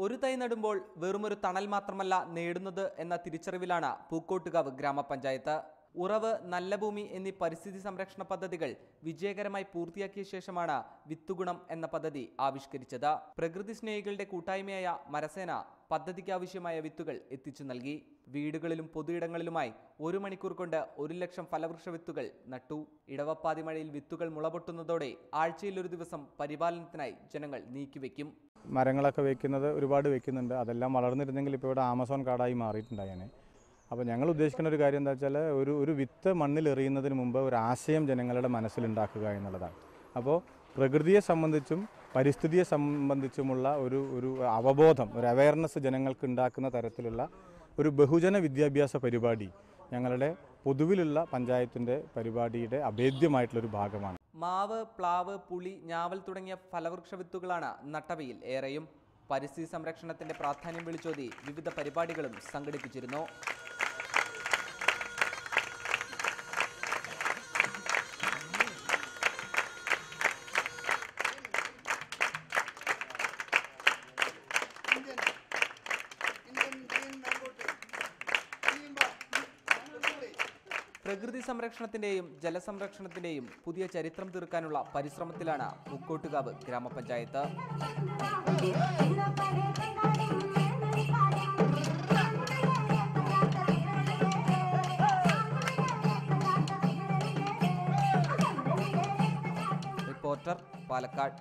ഒരു തൈ നടുമ്പോൾ വെറുമൊരു തണൽ മാത്രമല്ല നേടുന്നത് എന്ന തിരിച്ചറിവിലാണ് പൂക്കോട്ടുകാവ് ഗ്രാമപഞ്ചായത്ത്. ഉറവ്, നല്ല ഭൂമി എന്നീ പരിസ്ഥിതി സംരക്ഷണ പദ്ധതികൾ വിജയകരമായി പൂർത്തിയാക്കിയ ശേഷമാണ് വിത്തുഗുണം എന്ന പദ്ധതി ആവിഷ്കരിച്ചത്. പ്രകൃതി സ്നേഹികളുടെ കൂട്ടായ്മയായ മരസേന പദ്ധതിക്കാവശ്യമായ വിത്തുകൾ എത്തിച്ചു നൽകി. വീടുകളിലും പൊതുയിടങ്ങളിലുമായി 1 മണിക്കൂർ കൊണ്ട് 1 ലക്ഷം ഫലവൃക്ഷ വിത്തുകൾ നട്ടു. ഇടവപ്പാതി മഴയിൽ വിത്തുകൾ മുളപൊട്ടുന്നതോടെ ആഴ്ചയിൽ ഒരു ദിവസം പരിപാലനത്തിനായി ജനങ്ങൾ നീക്കിവെക്കും. മരങ്ങളൊക്കെ വെക്കുന്നത് ഒരുപാട് വെക്കുന്നുണ്ട്. അതെല്ലാം വളർന്നിരുന്നെങ്കിൽ ഇപ്പോൾ ഇവിടെ ആമസോൺ കാടായി മാറിയിട്ടുണ്ടായേനെ. അപ്പോൾ ഞങ്ങൾ ഉദ്ദേശിക്കുന്ന ഒരു കാര്യം എന്താ വെച്ചാൽ ഒരു വിത്ത് മണ്ണിൽ എറിയുന്നതിന് മുമ്പ് ഒരു ആശയം ജനങ്ങളുടെ മനസ്സിലുണ്ടാക്കുക എന്നുള്ളതാണ്. അപ്പോൾ പ്രകൃതിയെ സംബന്ധിച്ചും പരിസ്ഥിതിയെ സംബന്ധിച്ചുമുള്ള ഒരു അവബോധം, ഒരു അവയർനെസ് ജനങ്ങൾക്ക് ഉണ്ടാക്കുന്ന തരത്തിലുള്ള ഒരു ബഹുജന വിദ്യാഭ്യാസ പരിപാടി ഞങ്ങളുടെ പൊതുവിലുള്ള പഞ്ചായത്തിൻ്റെ പരിപാടിയുടെ അഭേദ്യമായിട്ടുള്ളൊരു ഭാഗമാണ്. മാവ്, പ്ലാവ്, പുളി, ഞാവൽ തുടങ്ങിയ ഫലവൃക്ഷ വിത്തുകളാണ് നട്ടവയിൽ ഏറെയും. പരിസ്ഥിതി സംരക്ഷണത്തിന്റെ പ്രാധാന്യം വിളിച്ചോതി വിവിധ പരിപാടികളും സംഘടിപ്പിച്ചിരുന്നു. പ്രകൃതി സംരക്ഷണത്തിന്റെയും ജലസംരക്ഷണത്തിന്റെയും പുതിയ ചരിത്രം തീർക്കാനുള്ള പരിശ്രമത്തിലാണ് പൂക്കോട്ടുകാവ് ഗ്രാമപഞ്ചായത്ത്. റിപ്പോർട്ടർ, പാലക്കാട്.